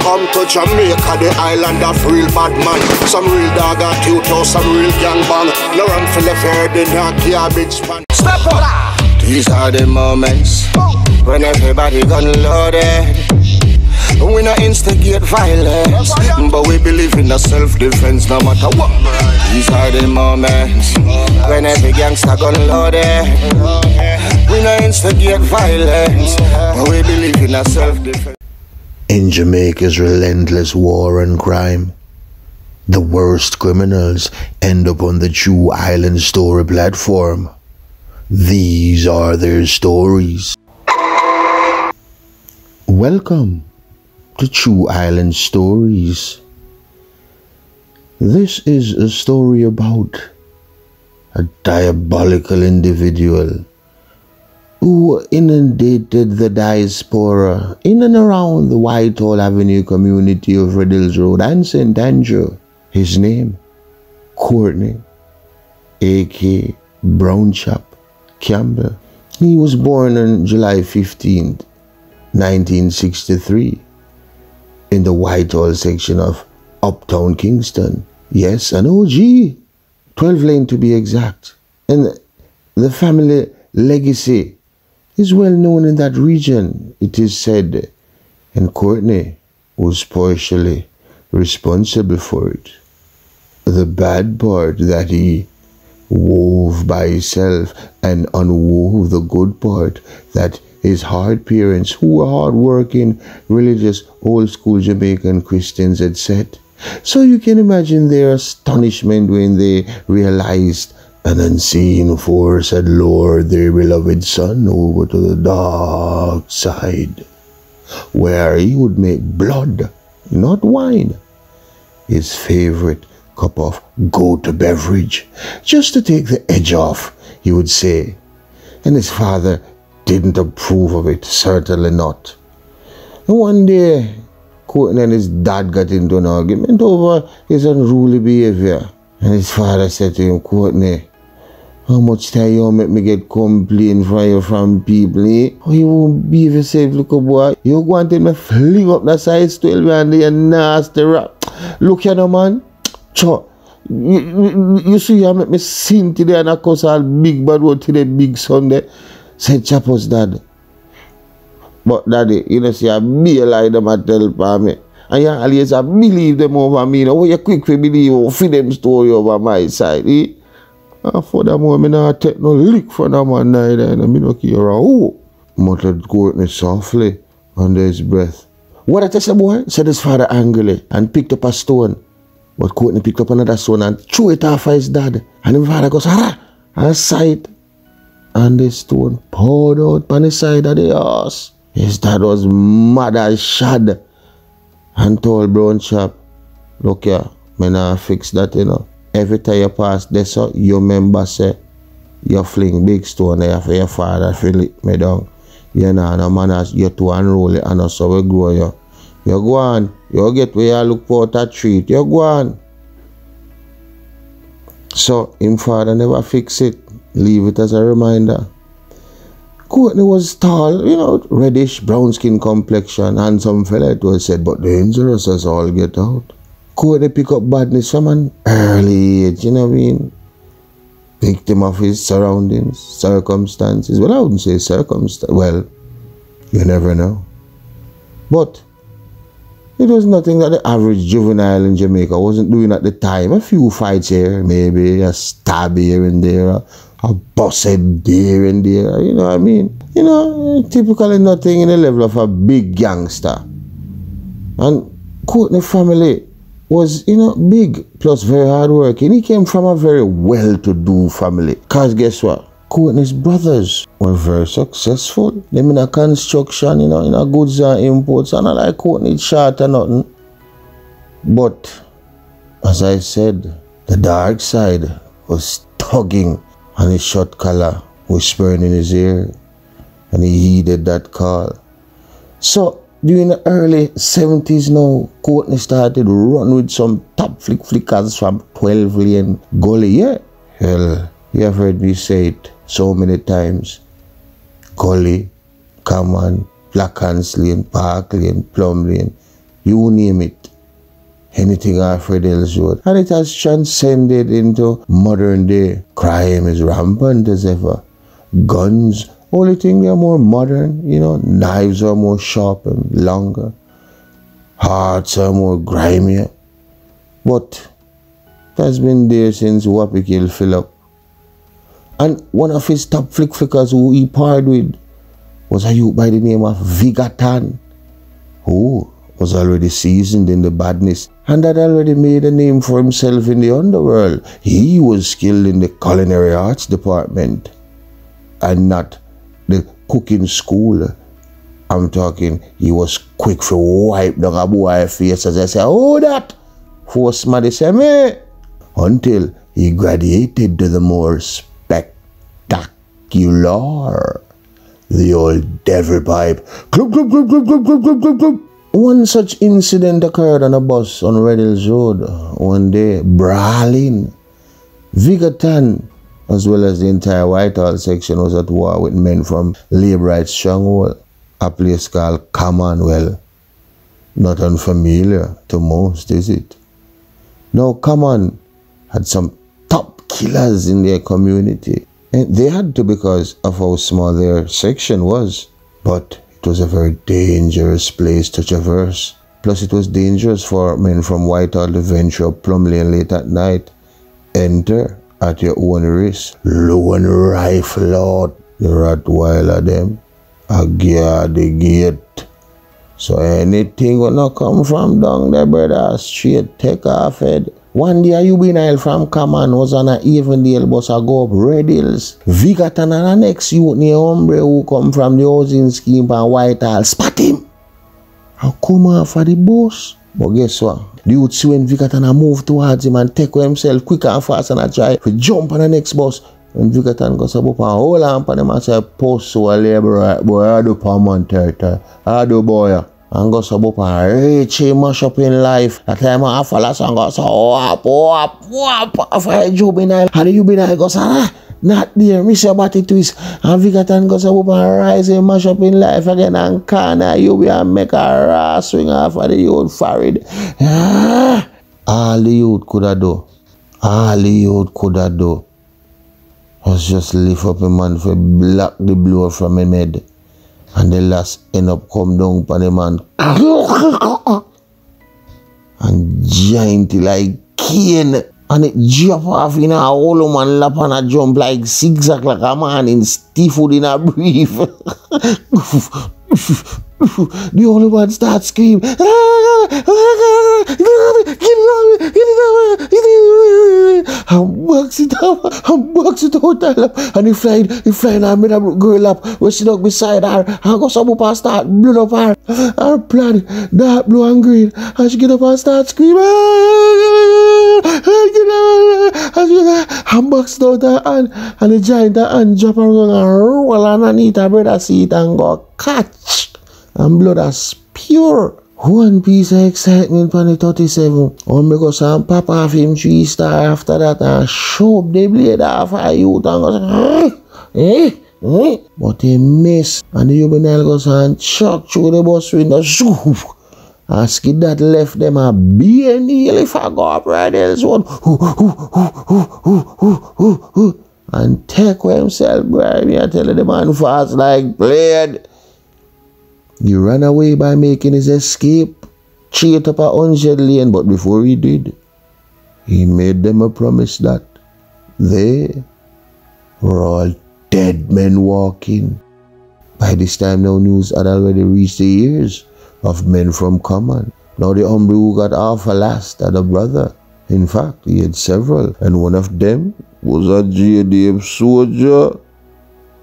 come to Jamaica, the island of real bad man. Some real dog at you, some real gang bang. No run for the fair, the dark garbage pan. Step up! These are the moments when everybody gun loaded. We not instigate violence, but we believe in the self-defense no matter what. These are the moments when every gangster gun loaded. We not instigate violence, but we believe in the self-defense. In Jamaica's relentless war and crime, the worst criminals end up on the True Island Story platform. These are their stories. Welcome to True Island Stories. This is a story about a diabolical individual who inundated the diaspora in and around the Whitehall Avenue community of Red Hills Road and St. Andrew. His name, Courtney, a.k.a. Brown Chap Campbell. He was born on July 15th, 1963, in the Whitehall section of Uptown Kingston. Yes, an OG, 12 Lane to be exact. And the family legacy is well known in that region, it is said, and Courtney was partially responsible for it. The bad part that he wove by himself and unwove the good part that his hard parents, who were hard-working, religious, old-school Jamaican Christians, had set. So you can imagine their astonishment when they realized an unseen force had lured their beloved son over to the dark side, where he would make blood, not wine, his favorite cup of go-to beverage, just to take the edge off, he would say. And his father didn't approve of it, certainly not. And one day, Courtney and his dad got into an argument over his unruly behavior. And his father said to him, Courtney, how much time you make me get complaint from people, eh? Oh, you won't behave yourself, little boy. You go and tell me fling up the size 12 and you nasty rap. Look here, no man. You see, you make me sin today and I cause all big bad word today, big Sunday. Said Chapo's dad. But daddy, you know, see, I be a lie them and tell for me. And you always believe them over me. You know, you quick to believe or feed them story over my side, eh? And furthermore, I don't take no lick from them man neither, and I don't care who. Muttered Courtney softly under his breath. What I tell you, boy? Said his father angrily and picked up a stone. But Courtney picked up another stone and threw it off his dad. And his father goes, ah! And sight. And the stone poured out on the side of the house. His dad was mad as shad and told Brown Chap, look here, me nah fix that, you know. Every time you pass this, you remember say, you fling big stone there for your father to lick me down. You know, no manners, you to unroll it and so we grow you. You go on, you get where you look for that treat, you go on. So, him father never fix it. Leave it as a reminder. Courtney was tall, you know, reddish, brown skin complexion, handsome fella it was said, but dangerous as all get out. Courtney pick up badness from an early age, you know what I mean? Victim of his surroundings, circumstances. Well, I wouldn't say circumstances. Well, you never know. But it was nothing that the average juvenile in Jamaica wasn't doing at the time. A few fights here, maybe a stab here and there, a busted here and there, you know what I mean? You know, typically nothing in the level of a big gangster. And Courtney family was, you know, big, plus very hardworking. He came from a very well-to-do family. Because guess what? Courtney's brothers were very successful. Them in a construction, you know, in a goods and imports. And I like Courtney short or nothing. But, as I said, the dark side was tugging on his short collar, whispering in his ear. And he heeded that call. So, during the early 70s now, Courtney started to run with some top flickers from 12 Lane Gully. Yeah, hell, you have heard me say it so many times. Gully, Common, Black Hands Lane, Park Lane, Plum Lane. You name it. Anything off Red Hills Road. And it has transcended into modern day. Crime is rampant as ever. Guns, only thing they are more modern, you know. Knives are more sharp and longer. Hearts are more grimy. But it has been there since Wappy killed Philip. And one of his top flickers who he parred with was a youth by the name of Vigatan, who was already seasoned in the badness and had already made a name for himself in the underworld. He was skilled in the culinary arts department and not the cooking school. I'm talking, he was quick to wipe down a boy's face as I say, oh that! For somebody say me! Until he graduated to the more spectacular, the old devil pipe. Club, club, club, club, club, club, club, club, club. One such incident occurred on a bus on Red Hills Road one day, brawling. Vigatan, as well as the entire Whitehall section, was at war with men from Labourite Stronghold, a place called Commonwealth. Not unfamiliar to most, is it? Now, Common had some top killers in their community. And they had to because of how small their section was. But it was a very dangerous place to traverse. Plus, it was dangerous for men from Whitehall to venture up Plum Lane late at night. Enter at your own risk. Lone rifle out the Rottweiler them. A guard the gate. So anything will not come from down there, brother, straight take off head. One day a juvenile from Common was on a Avondale bus a go up Red Hills. Vigatan and the next youth near hombre who come from the housing scheme by Whitehall spot him. I come off of the bus. But guess what? The youth see when Vigatan move towards him and take himself quick and fast and I try to jump on the next bus. When Vigatan goes up and hold on for them and say, post to a labor, boy, I do Palman territory. I do boy. And go so up and reach him mash up in life. That time I follow and go so whap for a juvenile. And the juvenile goes, not there, miss your body twist. And Vigatan goes up and rise and mash up in life again and corner you will make a raw swing off of the youth forehead. All the youth could have do. All the youth could have do was just lift up a man for block the blow from him head. And the last end up come down upon the man and giant like cane. And it jump off in a hollow man lap and a jump like zigzag like a man in stiff food in a brief. The only one starts screaming. And box it out her lap. And he flying and made a girl up where she dug beside her. And go some up and start blood up her plan, dark blue and green. And she get up and start screaming. And box out her hand. And the giant hand drop around and roll underneath her brother seat and go catch. And blood as pure. One piece of excitement on the 37. Hombre go some pop off him 3-star after that and shove the blade off a youth and go but he miss. And the juvenile goes and chuck through the bus window. And skid that left them a beer kneel if I go up Red Hills Road. And take himself, bro. Me I tell you the man fast like blade. He ran away by making his escape, straight up a 100 lane, but before he did, he made them a promise that they were all dead men walking. By this time, now news had already reached the ears of men from Common. Now the hombre who got off last had a brother. In fact, he had several, and one of them was a JDF soldier.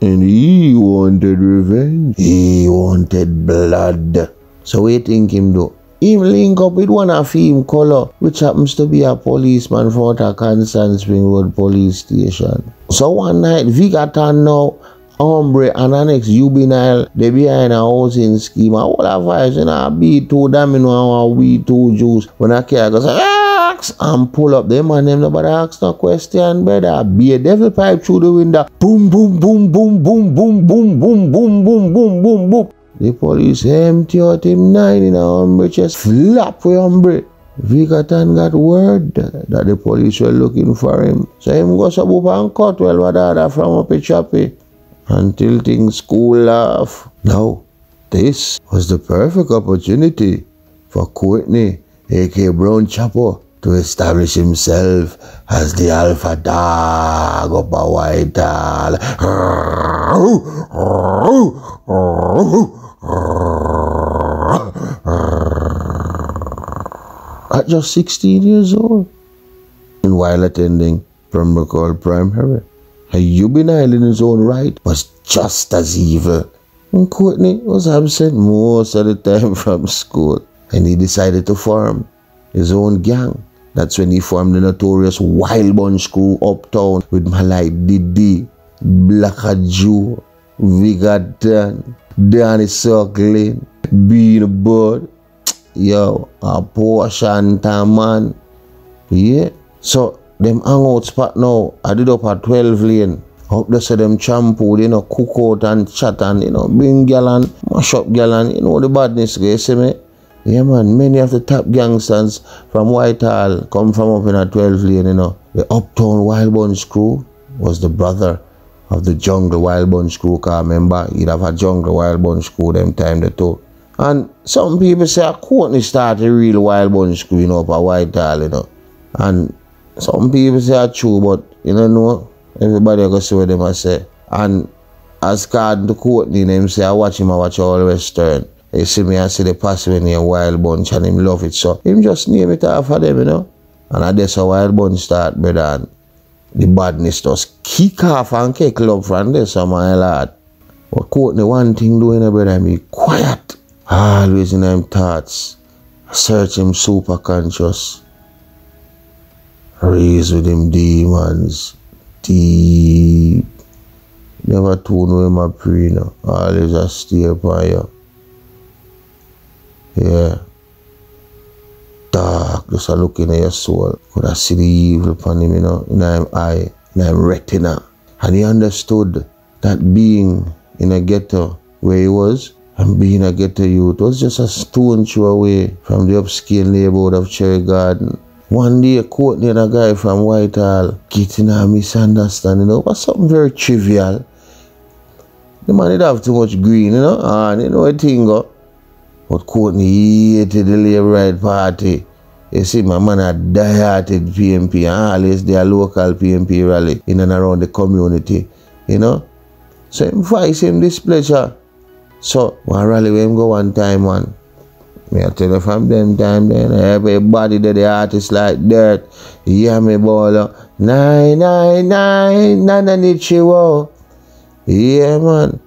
And he wanted revenge. He wanted blood. So we think him do. Him link up with one of him color, which happens to be a policeman from the Constant Spring Road police station. So one night, Vigatan now, hombre and an ex juvenile, they behind a housing scheme. And all of us in a B2 domino and a B2 juice. When a car goes, and pull up them and them nobody ask no question, brother. Be a devil pipe through the window. Boom, boom, boom, boom, boom, boom, boom, boom, boom, boom, boom, boom, boom. The police empty out him 9 in a hombre chest, flap with hombre. Vigatan got word that the police were looking for him. So him go up and cut well what other from up a choppy until things cool off. Now, this was the perfect opportunity for Courtney, aka Brown Chapel, to establish himself as the alpha dog of a Whitehall. At just 16 years old, and while attending Pembroke Primary, a juvenile in his own right was just as evil. And Courtney was absent most of the time from school, and he decided to form his own gang. That's when he formed the notorious Wild Bunch crew uptown with Malai Didi, Blacker Jew, Vigatan, Danny Suckling, Bean Bud, yo, a Porsche man. Yeah. So them hangout spot now, I did up at 12 lane. Up there so them shampoo, cook out and chat and, bring gal and mash up gal and, the badness, you see me? Yeah, man, many of the top gangsters from Whitehall come from up in a 12 lane, The Uptown Wild Bunch crew was the brother of the Jungle Wild Bunch crew, because remember, he'd have a Jungle Wild Bunch crew them time the two. And some people say, Courtney started a real Wild Bunch crew, up at Whitehall, And some people say it's true, but, everybody go see what them say. And as card to Courtney, them say, I watch all Western. You see me, I see the pass when he a Wild Bunch and him love it. So him just name it off for them, And I guess a Wild Bunch start, brother. And the badness just kick off and kick love from there, so my lad. But Courtney, one thing doing, brother, be quiet. Always in them thoughts. Search him super conscious. Raised with him demons. Deep. Never tune with him a pray, Always a stay upon you. Yeah. Dark, just a look in your soul. Could I see the evil upon him, in him eye, in him retina. And he understood that being in a ghetto where he was, and being a ghetto youth was just a stone throw away from the upscale neighborhood of Cherry Garden. One day, Courtney and a guy from Whitehall getting a misunderstanding over something very trivial. The man didn't have too much green, and a thing go. But Courtney hated the Labour Right Party. You see, my man a die-hearted PMP, and always their local PMP rally in and around the community, So him voice him displeasure. So, one rally where him go one time, man. Me I tell you from them time then, everybody that the artist like dirt. Yeah, me baller. 999, Nananichiwo. Yeah, man.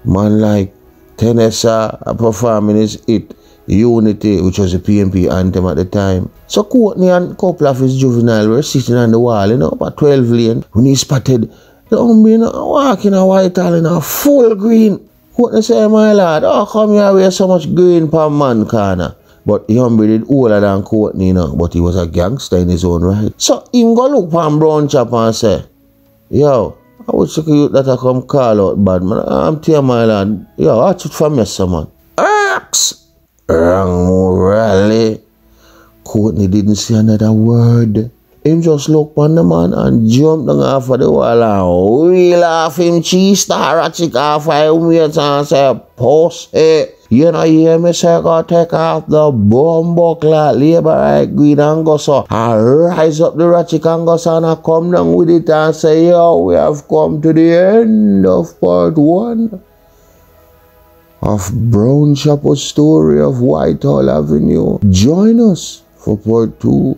Man like Tennessee performing his hit, Unity, which was the PMP anthem at the time. So Courtney and a couple of his juvenile were sitting on the wall, about 12 lane, when he spotted the hombre, walking a Whitehall in a full green. Courtney say, my lad, how come you wear so much green per man corner? But the hombre did older than Courtney, but he was a gangster in his own right. So him go look pan Brown Chapel and say, yo, I would say you that I come call out bad man. I'm telling my lad, yo, watch it from your man. Axe! Wrong morally. Courtney didn't say another word. Him just look on the man and jump down off of the wall and wheel off him cheese star a chick off of him weights and say, pussy. You know, you hear me say, go take off the bumbuckler, Labour Right Green and go so. And rise up the ratchet and go so and I come down with it and say, yo, we have come to the end of part 1 of Brown Chapel's story of Whitehall Avenue. Join us for part 2.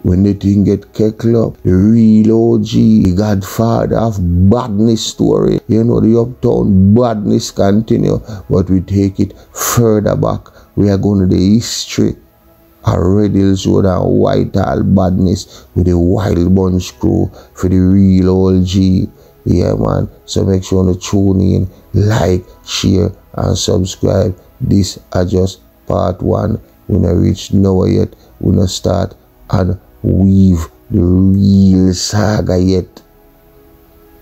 When the thing get kicked up, the real OG, the godfather of badness story. The uptown badness continue, but we take it further back. We are going to the history of Red Hills Road and Whitehall badness with the Wild Bunch crew for the real OG. Yeah, man. So make sure to tune in, like, share, and subscribe. This is just part 1. We not reach nowhere yet. We not start and weave the real saga yet.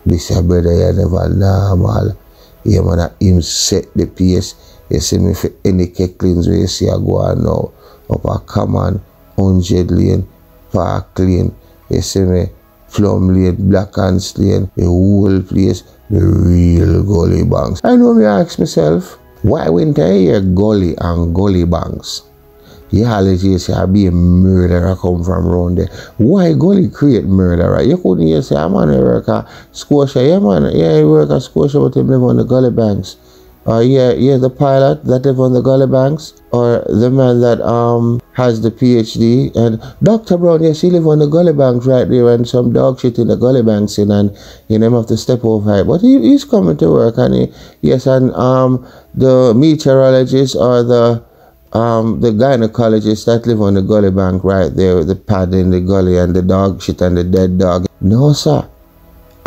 This your brother, you never normal. Yeah, man, him set the pace. You see me for any Kecklins where you see I go on now. Up a Common, 100 Lane, Park Lane. You see me, Plum Lane, Black Ants Lane, the whole place, the real gully banks. I know me ask myself, why wouldn't I hear gully and gully banks? Yeah, let's just say I be a murderer come from around there. Why gully create murderer? You couldn't just say, I'm on a work at Scotia. Yeah, man, yeah, you work at Scotia, but you live on the gully banks. Or yeah, the pilot that live on the gully banks. Or the man that has the PhD. And Dr. Brown, yes, he live on the gully banks right there, and some dog shit in the gully banks in, and you know, have to step over it. But he's coming to work, and the meteorologist or the gynecologist that live on the gully bank right there with the pad in the gully and the dog shit and the dead dog. No, sir.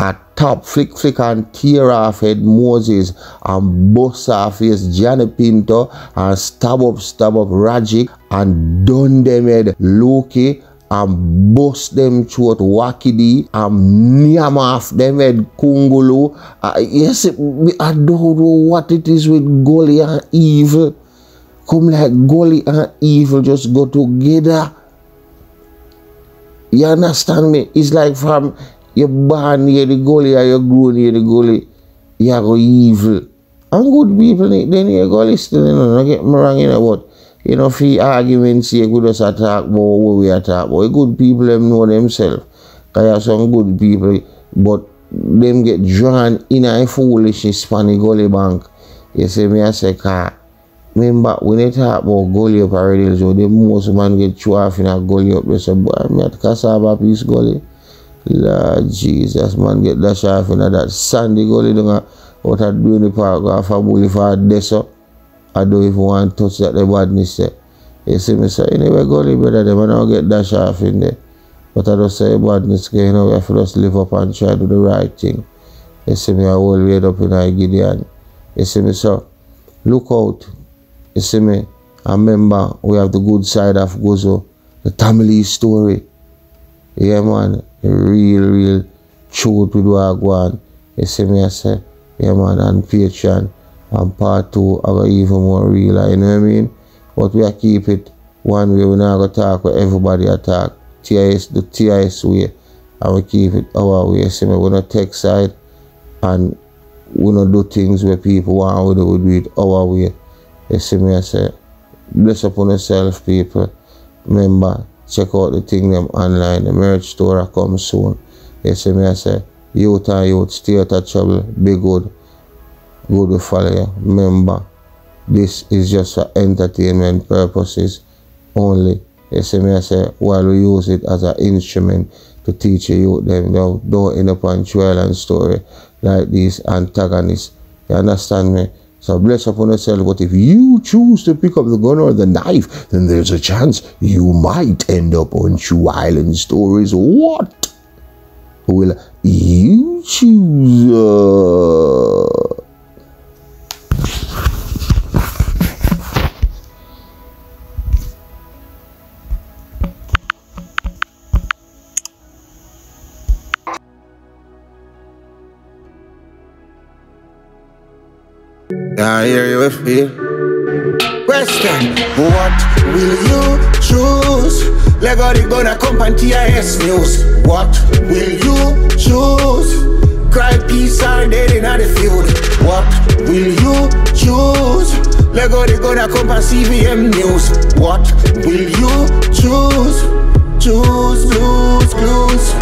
A top flick and tear off head Moses and bust off his Johnny Pinto and stab up Rajic and done them head Loki and bust them throat Wakidi and nyam off them head Kungulu. Yes, I don't know what it is with Gully and evil. Come like gully and evil just go together. You understand me? It's like from you born near the gully or you grow near the gully, you go evil. And good people, then you go listen, don't get me wrong, but you know, for arguments, you could just attack about what we attack about. Good people, them know themselves. Because you have some good people, but them get drawn in a foolishness from the gully bank. You see me, I say, remember, when they talk about gully up already, so the most man get thrown off in a gully up. They say, boy, I'm at Cassava Peace Gully. Lord Jesus, man, get dash off in that sandy gully down out of Duane Park, go off a bully for a deso. I don't even want to touch that the badness there. You see me say, anyway, gully brother, them and I'll get dash off in there. But I just say badness, you know, we have to just live up and try to do the right thing. You see me, I will wait up in a Gideon. You see me, so look out. You see me, I remember we have the good side of Gozo, the family story. Yeah, man, real truth with what I go on. You see me, I say, yeah, man, and Patreon, and part 2, I go even more real, you know what I mean? But we keep it one way, we're not going to talk with everybody attack. The TIS way, and we keep it our way. You see me, we don't take side, and we don't do things where people want to do it our way. You see me, I say, bless upon yourself, people. Remember, check out the thing them online. The merch store come soon. You see me, I say, youth and youth, stay out of trouble, be good. Good to follow you. Remember, this is just for entertainment purposes only. You see me, I say, while we use it as an instrument to teach you youth them, don't end up on trial and story like these antagonists. You understand me? So bless upon yourself, but if you choose to pick up the gun or the knife, then there's a chance you might end up on True Island Stories. What will you choose? I hear you with me. Question: what will you choose? Lego the gonna come on TIS News. What will you choose? Cry peace or dead in the field. What will you choose? Lego the gonna come on CVM News. What will you choose? Choose, lose, clues.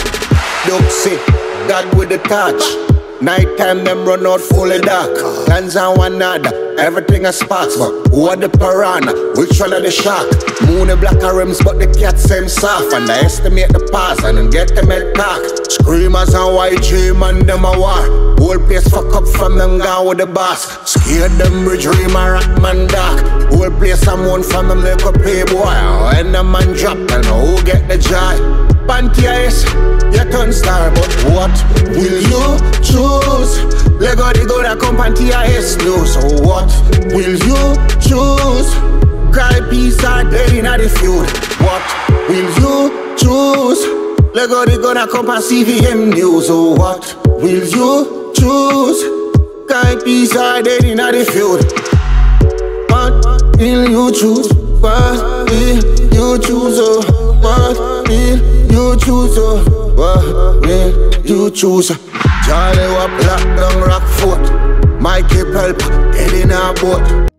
Don't sit, God with the touch. Nighttime them run out fully dark. Plans on one another, everything a sparks. But who are the piranha? Which one are the shark? Moon and black rims, but the cat same soft. And I estimate the pass and get them head cock. Screamers and YG man them a war. Whole place fuck up from them gone with the boss. Scared them bridge dream a rock man dark. Whole place someone from them like a playboy. When the man drop, and who get the joy? Pantias, you turn star, but what will you choose? Lego the go that come Pantias News. So what will you choose? Cry peace or dead in the field. What will you choose? Lego the go that come on CVM News. So what will you choose? Cry peace or dead in the field. will you choose? What will you choose? Oh, what will you choose? Oh, what will you choose? Charlie Wap lock down Rockfort. Mikey Pulp, head in a boat.